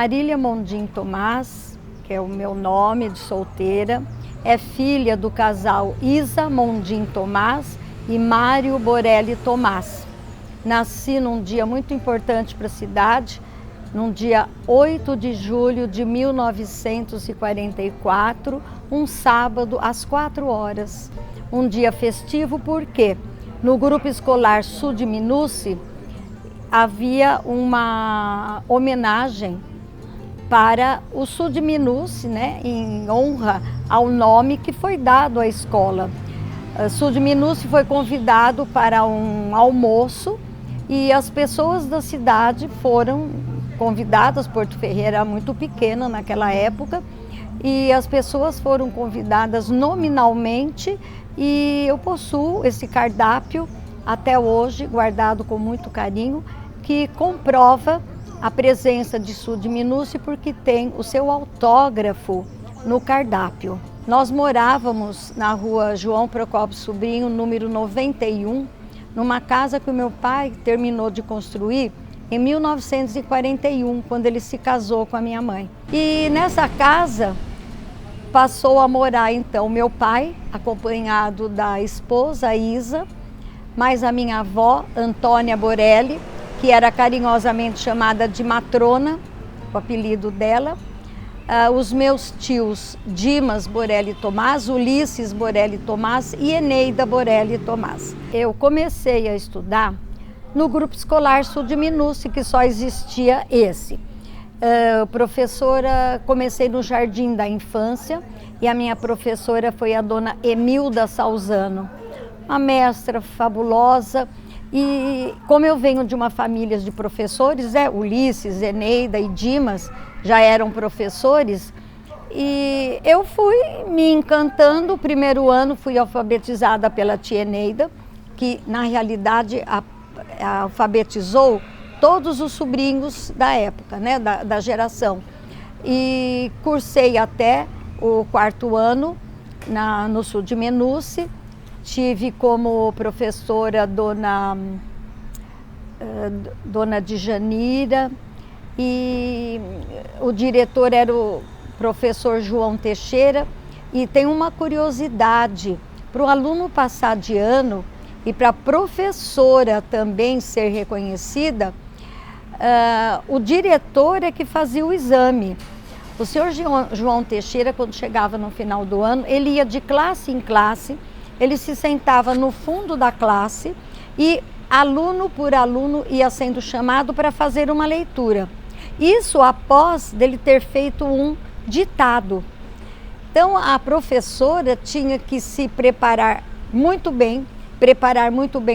Marília Mondim Tomás, que é o meu nome de solteira, é filha do casal Isa Mondim Tomás e Mário Borelli Tomás. Nasci num dia muito importante para a cidade, num dia 8 de julho de 1944, um sábado às 4 horas. Um dia festivo porque no Grupo Escolar Sudminuce havia uma homenagem para o Sudminuce, né, em honra ao nome que foi dado à escola. Sudminuce foi convidado para um almoço e as pessoas da cidade foram convidadas. Porto Ferreira era muito pequena naquela época e as pessoas foram convidadas nominalmente, e eu possuo esse cardápio até hoje, guardado com muito carinho, que comprova a presença de Sudminuce porque tem o seu autógrafo no cardápio. Nós morávamos na rua João Procópio Sobrinho, número 91, numa casa que o meu pai terminou de construir em 1941, quando ele se casou com a minha mãe. E nessa casa passou a morar então meu pai, acompanhado da esposa Isa, mais a minha avó Antônia Borelli, que era carinhosamente chamada de Matrona, o apelido dela, os meus tios Dimas Borelli Tomás, Ulisses Borelli Tomás e Eneida Borelli Tomás. Eu comecei a estudar no Grupo Escolar Sudminuce, que só existia esse. Professora, comecei no Jardim da Infância e a minha professora foi a dona Emilda Salzano, uma mestra fabulosa. E como eu venho de uma família de professores, Ulisses, Eneida e Dimas já eram professores, e eu fui me encantando. O primeiro ano fui alfabetizada pela tia Eneida, que na realidade alfabetizou todos os sobrinhos da época, né, da geração. E cursei até o 4º ano no Sudminuce. Tive como professora Dona Djanira, e o diretor era o professor João Teixeira. E tem uma curiosidade, para o aluno passar de ano e para a professora também ser reconhecida, o diretor é que fazia o exame. O senhor João Teixeira, quando chegava no final do ano, ele ia de classe em classe, ele se sentava no fundo da classe e aluno por aluno ia sendo chamado para fazer uma leitura. Isso após dele ter feito um ditado. Então a professora tinha que se preparar muito bem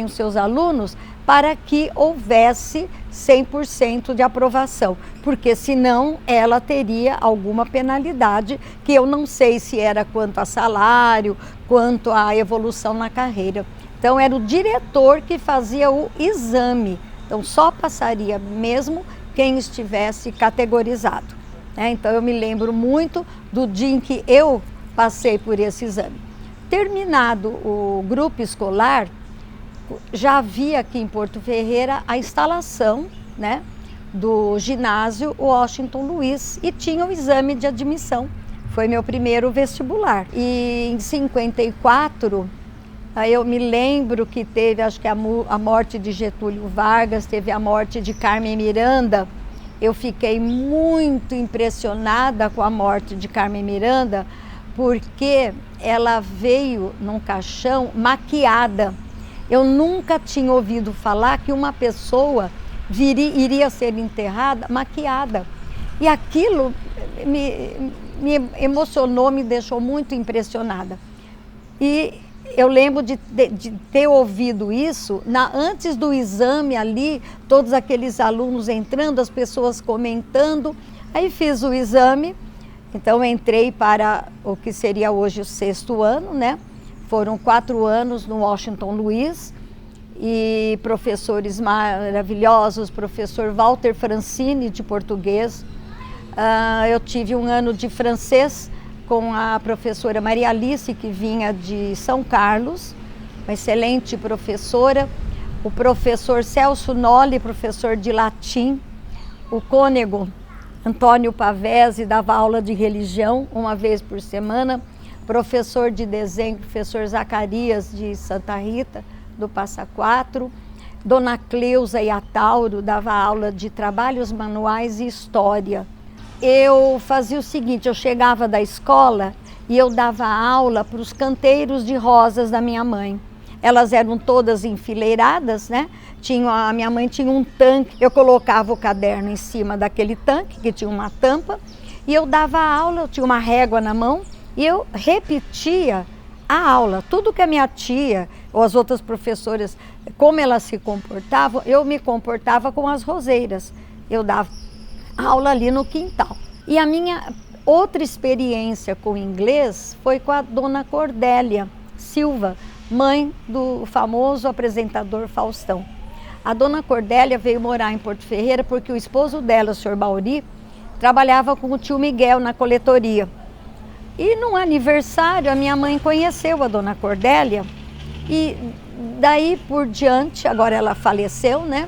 os seus alunos para que houvesse 100% de aprovação, porque senão ela teria alguma penalidade, que eu não sei se era quanto a salário, quanto a evolução na carreira. Então era o diretor que fazia o exame, então só passaria mesmo quem estivesse categorizado. Então eu me lembro muito do dia em que eu passei por esse exame. Terminado o grupo escolar, já havia aqui em Porto Ferreira a instalação, né, do ginásio Washington Luiz, e tinha o exame de admissão. Foi meu primeiro vestibular. E em 54, eu me lembro que teve, acho que a morte de Getúlio Vargas, teve a morte de Carmen Miranda. Eu fiquei muito impressionada com a morte de Carmen Miranda, porque ela veio num caixão maquiada. Eu nunca tinha ouvido falar que uma pessoa iria ser enterrada maquiada. E aquilo me emocionou, me deixou muito impressionada. E eu lembro de ter ouvido isso antes do exame ali, todos aqueles alunos entrando, as pessoas comentando. Aí fiz o exame, então entrei para o que seria hoje o 6º ano, né? Foram 4 anos no Washington Luiz, e professores maravilhosos, professor Walter Francini de português. Eu tive um ano de francês com a professora Maria Alice, que vinha de São Carlos, uma excelente professora. O professor Celso Nolli, professor de latim. O Cônego, Antônio Pavese dava aula de religião uma vez por semana, professor de desenho, professor Zacarias de Santa Rita, do Passa Quatro, Dona Cleusa Iatauro dava aula de trabalhos manuais e história. Eu fazia o seguinte, eu chegava da escola e eu dava aula para os canteiros de rosas da minha mãe. Elas eram todas enfileiradas, né? A minha mãe tinha um tanque, eu colocava o caderno em cima daquele tanque, que tinha uma tampa, e eu dava aula, eu tinha uma régua na mão, e eu repetia a aula. Tudo que a minha tia ou as outras professoras, como elas se comportavam, eu me comportava com as roseiras. Eu dava aula ali no quintal. E a minha outra experiência com inglês foi com a dona Cordélia Silva, mãe do famoso apresentador Faustão. A dona Cordélia veio morar em Porto Ferreira porque o esposo dela, o senhor Bauri, trabalhava com o tio Miguel na coletoria. E num aniversário a minha mãe conheceu a dona Cordélia e daí por diante, agora ela faleceu, né?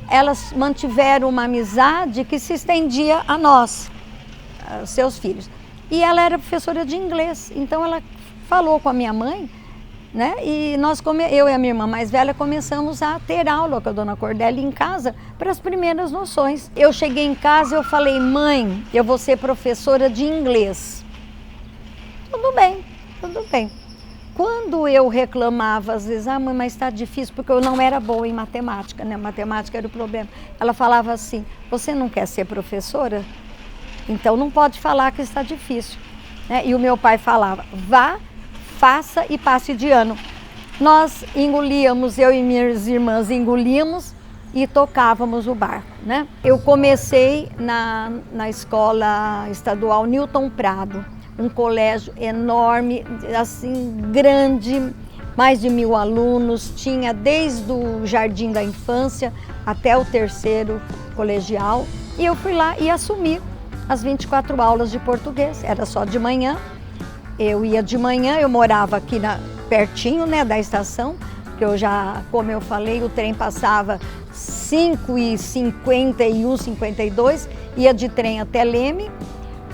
Elas mantiveram uma amizade que se estendia a nós, seus filhos. E ela era professora de inglês, então ela falou com a minha mãe, né? E eu e a minha irmã mais velha começamos a ter aula com a dona Cordélia em casa para as primeiras noções. Eu cheguei em casa e eu falei, mãe, eu vou ser professora de inglês. Tudo bem, tudo bem. Quando eu reclamava, às vezes, mãe, mas está difícil, porque eu não era boa em matemática, né? Matemática era o problema. Ela falava assim, você não quer ser professora? Então não pode falar que está difícil. Né? E o meu pai falava, vá, faça e passe de ano. Nós engolíamos, eu e minhas irmãs engolíamos e tocávamos o barco, né? Eu comecei na escola estadual Newton Prado, um colégio enorme, assim, grande, mais de 1000 alunos, tinha desde o jardim da infância até o 3º colegial, e eu fui lá e assumi as 24 aulas de português, era só de manhã. Eu ia de manhã, eu morava aqui pertinho, né, da estação, que eu já, como eu falei, o trem passava 5h51, 52, ia de trem até Leme,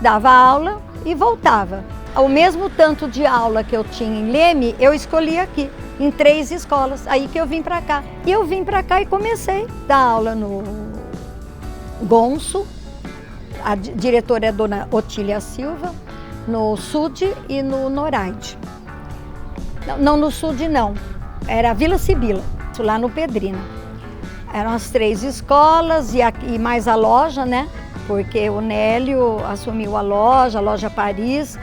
dava aula e voltava. O mesmo tanto de aula que eu tinha em Leme, eu escolhi aqui, em 3 escolas, aí que eu vim para cá. E eu vim para cá e comecei a dar aula no Gonço, a diretora é a dona Otília Silva, no Sud e no Noraide. Não, no Sud não, era Vila Sibila, lá no Pedrina. Eram as 3 escolas e mais a loja, né? Porque o Nélio assumiu a loja Paris.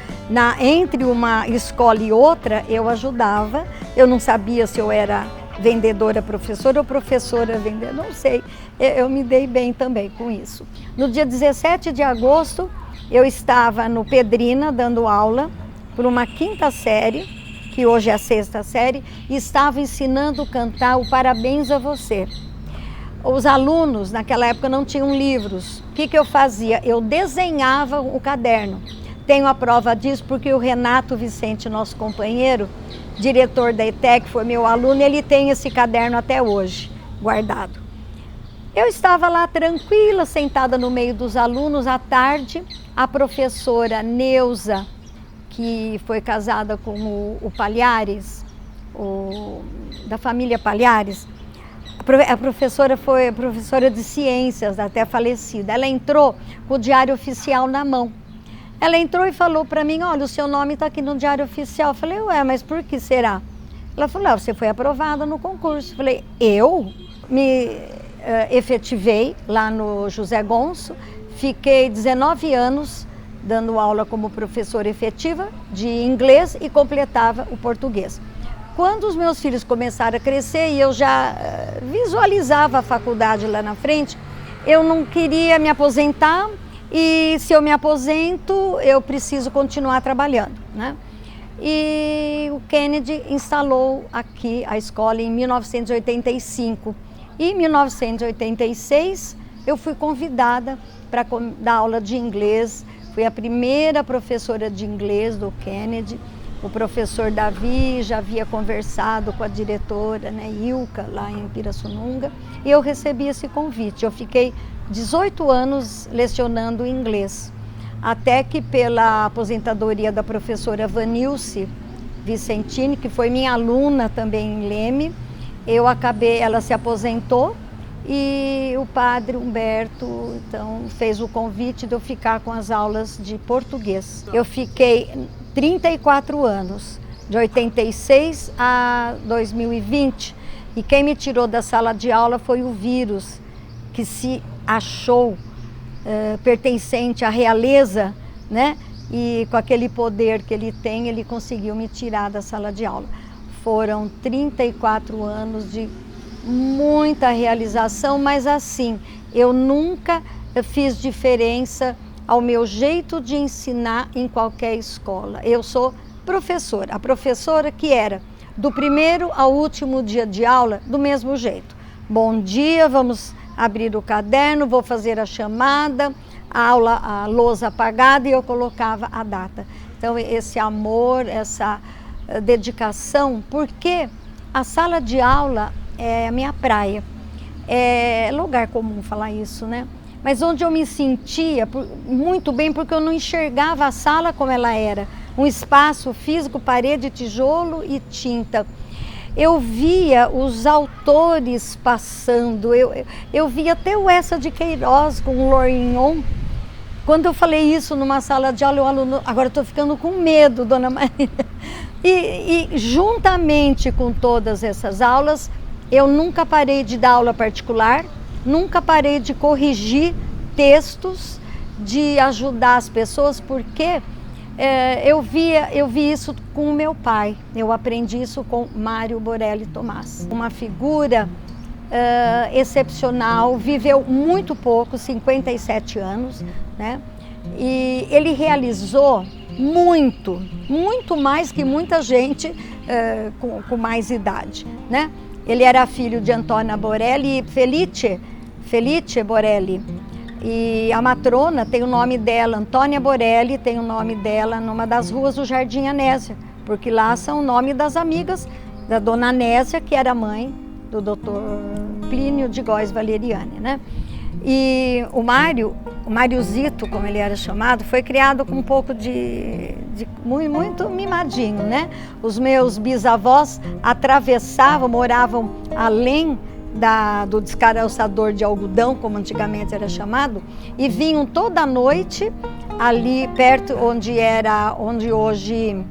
Entre uma escola e outra, eu ajudava. Eu não sabia se eu era vendedora professora ou professora vendedora, não sei. Eu me dei bem também com isso. No dia 17 de agosto, eu estava no Pedrina dando aula por uma 5ª série, que hoje é a 6ª série, e estava ensinando a cantar o Parabéns a Você. Os alunos, naquela época, não tinham livros. O que eu fazia? Eu desenhava o caderno. Tenho a prova disso porque o Renato Vicente, nosso companheiro, diretor da ETEC, foi meu aluno, ele tem esse caderno até hoje, guardado. Eu estava lá tranquila, sentada no meio dos alunos. À tarde, a professora Neuza, que foi casada com o Palhares, da família Palhares, a professora foi professora de ciências, até falecida. Ela entrou com o Diário Oficial na mão. Ela entrou e falou para mim, olha, o seu nome está aqui no Diário Oficial. Eu falei, ué, mas por que será? Ela falou, você foi aprovada no concurso. Eu falei, eu me efetivei lá no José Gonço, fiquei 19 anos dando aula como professora efetiva de inglês e completava o português. Quando os meus filhos começaram a crescer e eu já visualizava a faculdade lá na frente, eu não queria me aposentar e se eu me aposento, eu preciso continuar trabalhando, né? E o Kennedy instalou aqui a escola em 1985. E em 1986, eu fui convidada para dar aula de inglês. Fui a primeira professora de inglês do Kennedy. O professor Davi já havia conversado com a diretora, né, Ilka, lá em Pirassununga, e eu recebi esse convite. Eu fiquei 18 anos lecionando inglês, até que pela aposentadoria da professora Vanilce Vicentini, que foi minha aluna também em Leme, ela se aposentou e o padre Humberto então fez o convite de eu ficar com as aulas de português. Eu fiquei 34 anos, de 86 a 2020, e quem me tirou da sala de aula foi o vírus, que se achou pertencente à realeza, né? E com aquele poder que ele tem, ele conseguiu me tirar da sala de aula. Foram 34 anos de muita realização, mas assim, eu nunca fiz diferença ao meu jeito de ensinar em qualquer escola. Eu sou professora, a professora que era do primeiro ao último dia de aula, do mesmo jeito. Bom dia, vamos abrir o caderno, vou fazer a chamada, a lousa apagada, e eu colocava a data. Então esse amor, essa dedicação, porque a sala de aula é a minha praia. É lugar comum falar isso, né? Mas onde eu me sentia muito bem, porque eu não enxergava a sala como ela era. Um espaço físico, parede, tijolo e tinta. Eu via os autores passando, eu via até o Essa de Queiroz com o Lorignon. Quando eu falei isso numa sala de aula, o aluno, agora estou ficando com medo, dona Maria. E juntamente com todas essas aulas, eu nunca parei de dar aula particular, nunca parei de corrigir textos, de ajudar as pessoas, porque eu vi isso com o meu pai. Eu aprendi isso com Mário Borelli Tomás. Uma figura excepcional, viveu muito pouco, 57 anos, né? E ele realizou muito mais que muita gente com mais idade, né? Ele era filho de Antônia Borelli e Felice Borelli. E a matrona tem o nome dela, Antônia Borelli, tem o nome dela numa das ruas do Jardim Anésia, porque lá são o nome das amigas da dona Anésia, que era mãe do doutor Plínio de Góes Valeriani, né? E o Mariozito, como ele era chamado, foi criado com um pouco muito mimadinho, né? Os meus bisavós moravam além do descaraçador de algodão, como antigamente era chamado, e vinham toda noite ali perto onde hoje,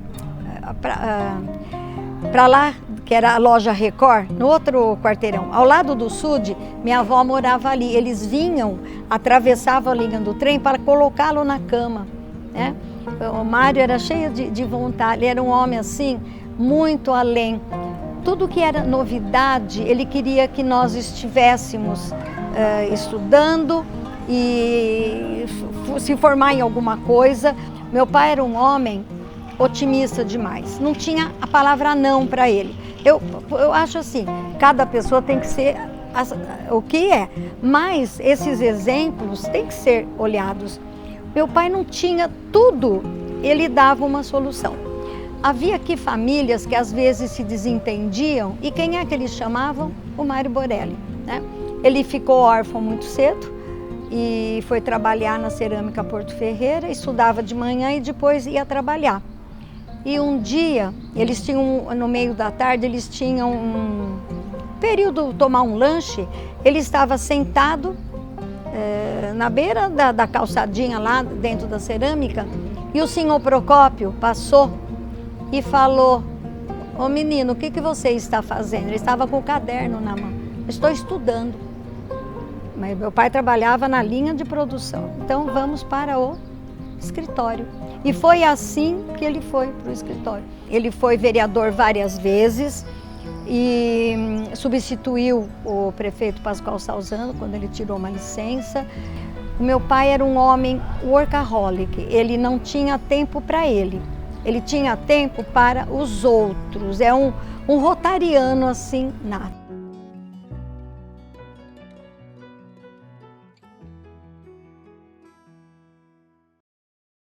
para lá, que era a loja Record, no outro quarteirão, ao lado do Sud, minha avó morava ali. Eles vinham, atravessavam a linha do trem para colocá-lo na cama, né? O Mário era cheio de vontade, ele era um homem assim, muito além. Tudo que era novidade, ele queria que nós estivéssemos estudando e se formar em alguma coisa. Meu pai era um homem otimista demais, não tinha a palavra não para ele. Eu acho assim, cada pessoa tem que ser o que é, mas esses exemplos têm que ser olhados. Meu pai não tinha tudo, ele dava uma solução. Havia aqui famílias que às vezes se desentendiam, e quem é que eles chamavam? O Mário Borelli, né? Ele ficou órfão muito cedo e foi trabalhar na Cerâmica Porto Ferreira, estudava de manhã e depois ia trabalhar. E um dia, eles tinham, no meio da tarde, eles tinham um período tomar um lanche. Ele estava sentado na beira da calçadinha lá dentro da cerâmica, e o senhor Procópio passou e falou: ô menino, o que você está fazendo? Ele estava com o caderno na mão. Estou estudando. Mas meu pai trabalhava na linha de produção. Então vamos para o escritório. E foi assim que ele foi para o escritório. Ele foi vereador várias vezes e substituiu o prefeito Pascoal Salzano quando ele tirou uma licença. O meu pai era um homem workaholic, ele não tinha tempo para ele tinha tempo para os outros, é um rotariano assim nato.